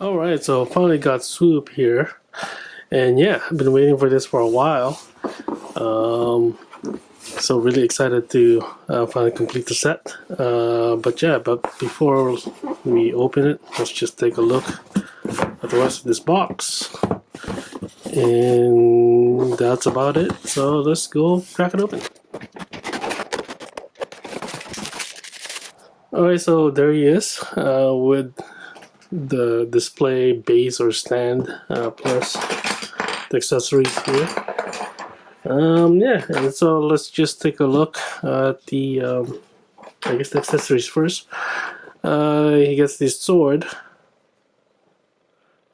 Alright, so finally got Swoop here. And yeah, I've been waiting for this for a while. So really excited to finally complete the set. But before we open it, let's just take a look at the rest of this box. And that's about it. So let's go crack it open. Alright, so there he is with the display base or stand plus the accessories here. Yeah, and so let's just take a look at the I guess the accessories first. He gets this sword.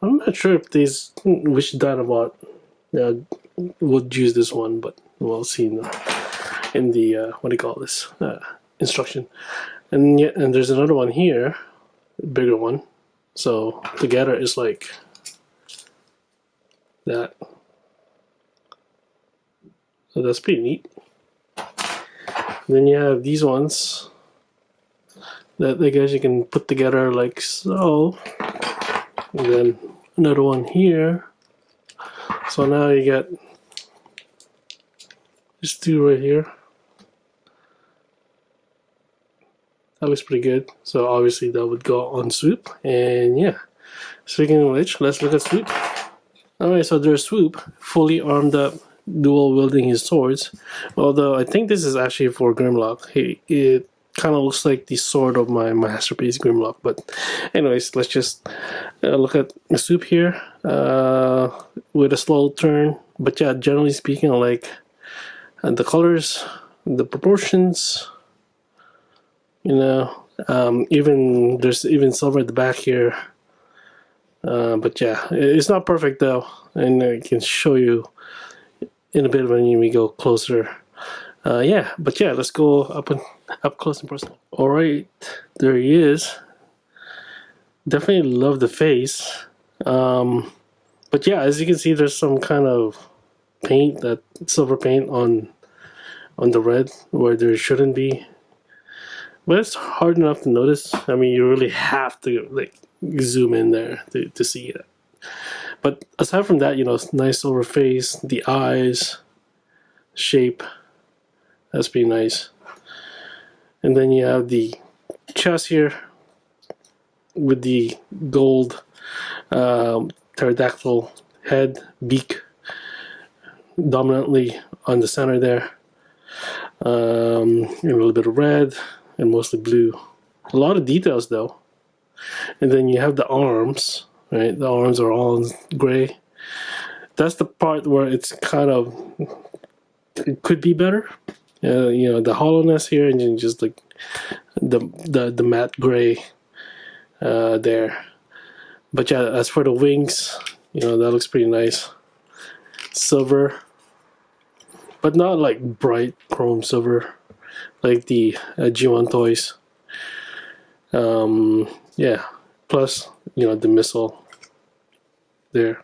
I'm not sure if these which Dinobot would use this one, but we'll see in the what do you call this instruction. And yeah, and there's another one here, bigger one. So together is like that. So that's pretty neat. Then you have these ones that I guess you can put together like so. And then another one here. So now you got these two right here. That looks pretty good. So obviously that would go on Swoop. And yeah, speaking of which, let's look at Swoop. Alright, so there's Swoop, fully armed up, dual wielding his swords. Although I think this is actually for Grimlock. It kind of looks like the sword of my masterpiece Grimlock. But anyways, let's just look at Swoop here with a slow turn. But yeah, generally speaking, I like the colors, the proportions. You know, even there's even silver at the back here. But yeah, it's not perfect though, and I can show you in a bit when we go closer. Yeah, but yeah, let's go up close and personal. All right, there he is. Definitely love the face. But yeah, as you can see, there's some kind of paint, that silver paint on the red where there shouldn't be. But it's hard enough to notice. I mean, you really have to like zoom in there to see it. But aside from that, you know, nice silver face, the eyes, shape, that's pretty nice. And then you have the chest here with the gold pterodactyl head, beak, dominantly on the center there. A little bit of red and mostly blue. A lot of details though. And then you have the arms, right? The arms are all gray. That's the part where it's kind of, it could be better. You know, the hollowness here, and then just like the matte gray there. But yeah, as for the wings, you know, that looks pretty nice. Silver, but not like bright chrome silver like the G1 toys. Yeah, plus, you know, the missile there.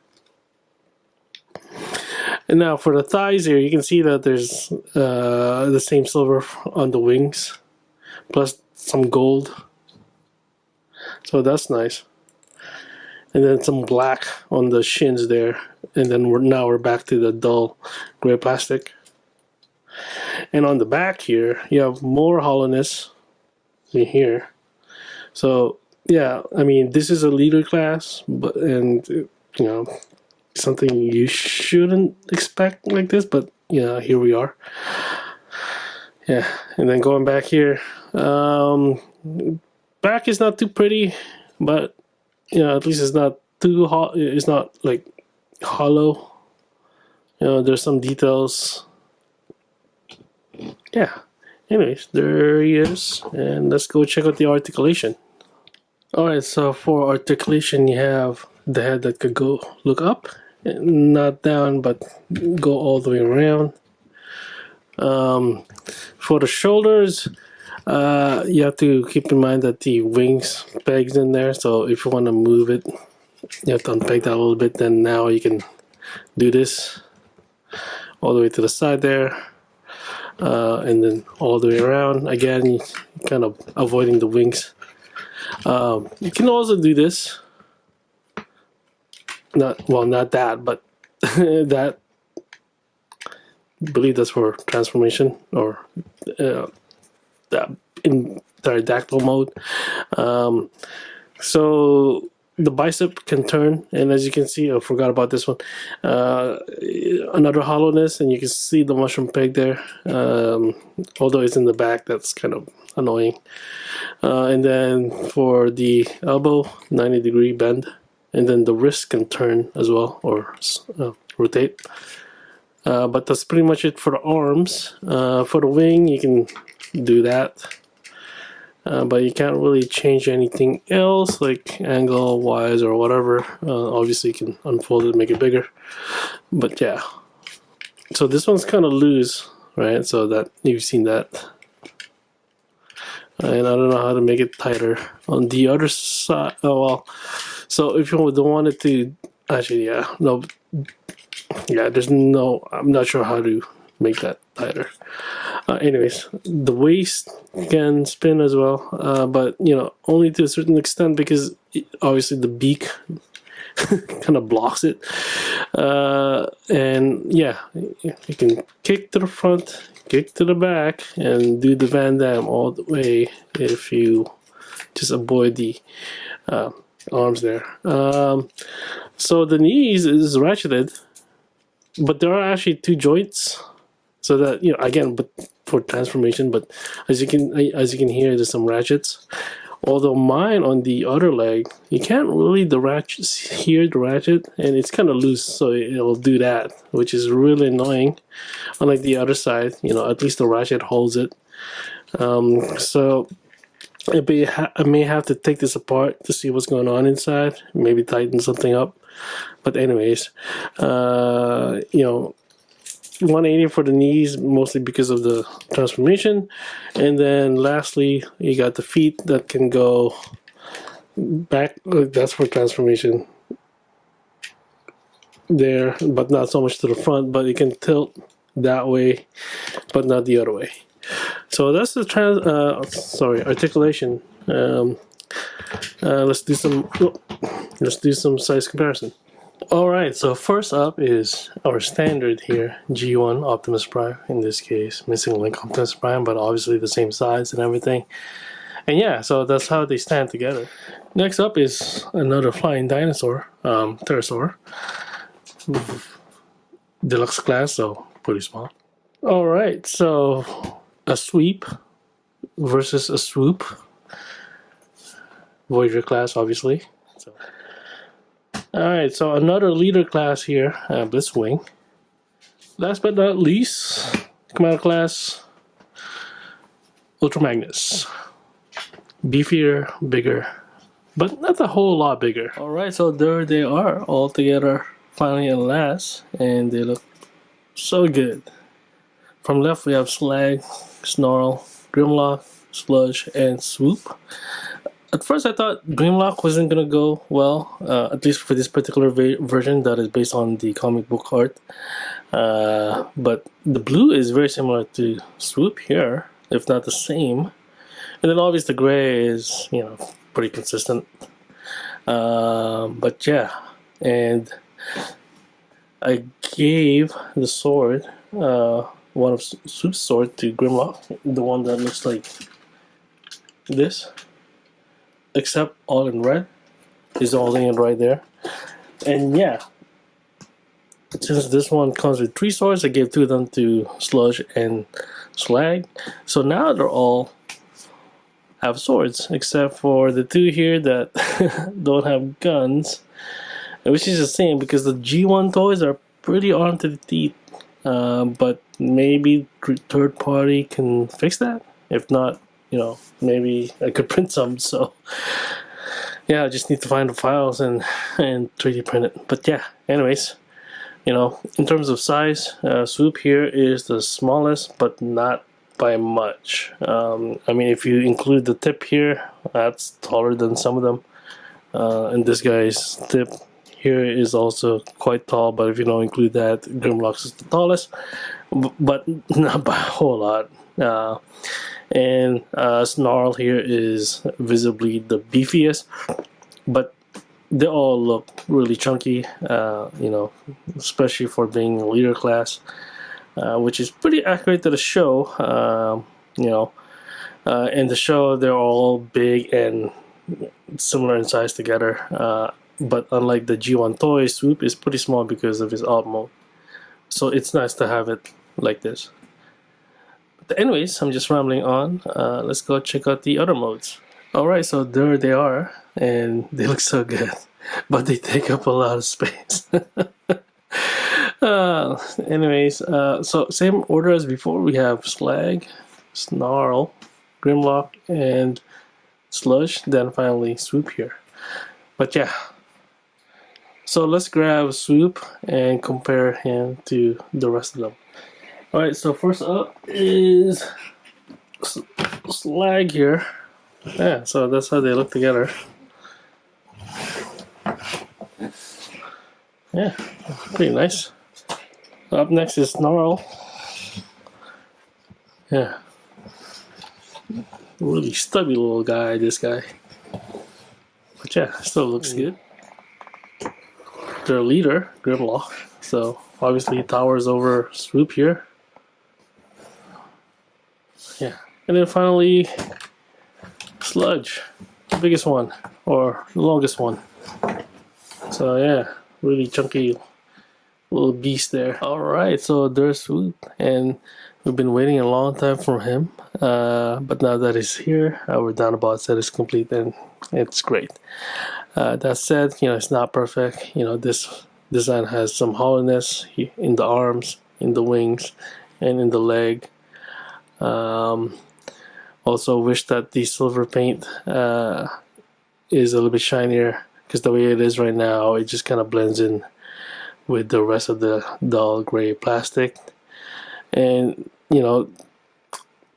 And now for the thighs here, you can see that there's the same silver on the wings, plus some gold. So that's nice. And then some black on the shins there. And then now we're back to the dull gray plastic. And on the back here, you have more hollowness in here. So yeah, I mean, this is a leader class, but you know, something you shouldn't expect like this, but yeah, here we are. Yeah, and then going back here, back is not too pretty, but you know, at least it's not too hot. It's not like hollow. You know, there's some details. Yeah. Anyways, there he is, and let's go check out the articulation. Alright, so for articulation, you have the head that could go look up, not down, but go all the way around. For the shoulders, you have to keep in mind that the wings pegs in there, so if you want to move it, you have to unpeg that a little bit. Then now you can do this all the way to the side there, and then all the way around. Again, kind of avoiding the wings. You can also do this not that, but that, I believe that's for transformation or uh, in pterodactyl mode. So the bicep can turn, and as you can see, I forgot about this one. Another hollowness, and you can see the mushroom peg there. Although it's in the back, that's kind of annoying. And then for the elbow, 90-degree bend, and then the wrist can turn as well or rotate. But that's pretty much it for the arms. For the wing, you can do that. But you can't really change anything else, like angle wise or whatever. Obviously you can unfold it, make it bigger, but yeah. So this one's kind of loose, right? So that you've seen that, and I don't know how to make it tighter on the other side. Oh well, so if you don't want it to, actually, yeah, no, yeah, there's no, I'm not sure how to make that tighter. Anyways, the waist can spin as well, but you know, only to a certain extent, because obviously the beak kind of blocks it. And yeah, you can kick to the front, kick to the back, and do the Van Damme all the way if you just avoid the arms there. So the knees is ratcheted, but there are actually two joints, so that, you know, again, but for transformation. But as you can hear, there's some ratchets. Although mine on the other leg, you can't really hear the ratchet, and it's kind of loose, so it'll do that, which is really annoying. Unlike the other side, you know, at least the ratchet holds it. So I may have to take this apart to see what's going on inside, maybe tighten something up. But anyways, you know, 180 for the knees, mostly because of the transformation. And then lastly, you got the feet that can go back. That's for transformation there, but not so much to the front, but it can tilt that way, but not the other way. So that's the articulation. Let's do some size comparison. Alright, so first up is our standard here, G1 Optimus Prime, in this case, missing link Optimus Prime, but obviously the same size and everything. And yeah, so that's how they stand together. Next up is another flying dinosaur, pterosaur. Deluxe class, so pretty small. Alright, so a sweep versus a swoop. Voyager class, obviously. So. Alright, so another leader class here, Blitzwing. Last but not least, Commander class, Ultra Magnus. Beefier, bigger, but not a whole lot bigger. Alright, so there they are, all together, finally and last, and they look so good. From left we have Slag, Snarl, Grimlock, Sludge, and Swoop. At first I thought Grimlock wasn't gonna go well, at least for this particular version that is based on the comic book art. But the blue is very similar to Swoop here, if not the same. And then obviously the gray is, you know, pretty consistent. But yeah, and I gave the sword, one of Swoop's sword, to Grimlock, the one that looks like this. Except all in red is all in right there. And yeah, since this one comes with 3 swords, I gave 2 of them to Sludge and Slag. So now they're all have swords, except for the 2 here that don't have guns, which is the same because the G1 toys are pretty armed to the teeth. But maybe third party can fix that. If not, you know, maybe I could print some. So yeah, I just need to find the files and 3D print it. But yeah, anyways, you know, in terms of size, Swoop here is the smallest, but not by much. I mean, if you include the tip here, that's taller than some of them. And this guy's tip here is also quite tall, but if you don't include that, Grimlock's is the tallest, but not by a whole lot. And Snarl here is visibly the beefiest, but they all look really chunky, you know, especially for being leader class, which is pretty accurate to the show. You know, in the show they're all big and similar in size together. But unlike the G1 toy, Swoop is pretty small because of his alt mode. So it's nice to have it like this. But anyways, I'm just rambling on. Let's go check out the other modes. Alright, so there they are, and they look so good, but they take up a lot of space. Anyways, so same order as before. We have Slag, Snarl, Grimlock, and Sludge, then finally Swoop here. But yeah, so let's grab Swoop and compare him to the rest of them. Alright, so first up is Slag here. Yeah, so that's how they look together. Yeah, pretty nice. Up next is Snarl. Yeah, really stubby little guy, this guy. But yeah, still looks good. Their leader, Grimlock, so obviously he towers over Swoop here. Yeah, and then finally Sludge, the biggest one, or the longest one. So yeah, really chunky little beast there. Alright, so there's Swoop, and we've been waiting a long time for him. But now that he's here, our Dinobot set is complete, and it's great. That said, you know, it's not perfect. You know, this design has some hollowness in the arms, in the wings, and in the leg. Also wish that the silver paint is a little bit shinier, because the way it is right now, it just kind of blends in with the rest of the dull gray plastic. And you know,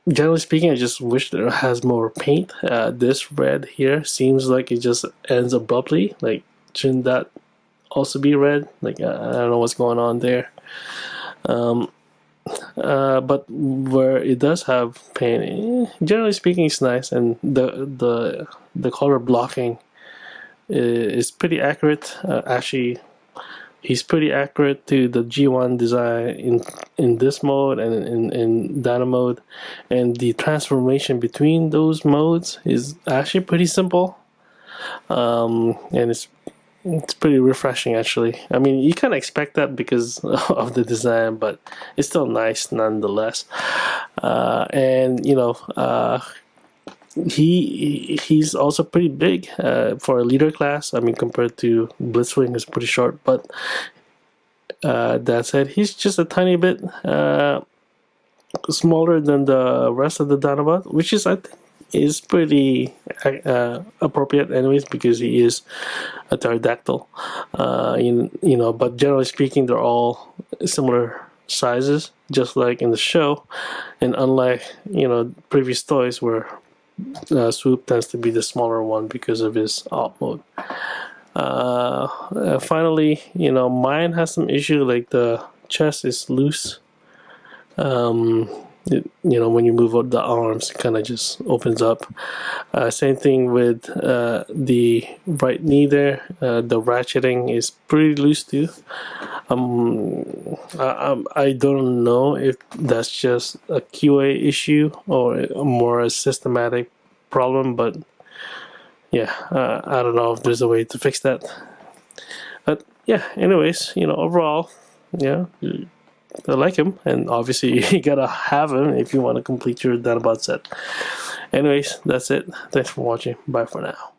generally speaking, I just wish there has more paint. This red here seems like it just ends abruptly. Like, shouldn't that also be red? Like, I don't know what's going on there. But where it does have paint, generally speaking, it's nice, and the color blocking is pretty accurate. Actually, he's pretty accurate to the G1 design in this mode and in Dino mode, and the transformation between those modes is actually pretty simple, and it's pretty refreshing actually. I mean, you kind of expect that because of the design, but it's still nice nonetheless. And you know, he's also pretty big for a leader class. I mean, compared to Blitzwing, who's pretty short. But that said, he's just a tiny bit smaller than the rest of the Dinobot, which is, I think, is pretty appropriate anyways, because he is a pterodactyl. You know, but generally speaking, they're all similar sizes, just like in the show. And unlike, you know, previous toys where Swoop tends to be the smaller one because of his alt mode. Finally, you know, mine has some issue, like the chest is loose. You know, when you move out the arms, it kind of just opens up. Same thing with the right knee there. The ratcheting is pretty loose too. I don't know if that's just a QA issue or more a systematic problem, but yeah, I don't know if there's a way to fix that. But yeah, anyways, you know, overall, yeah, I like him, and obviously you gotta have him if you want to complete your Dinobot set. Anyways, that's it. Thanks for watching. Bye for now.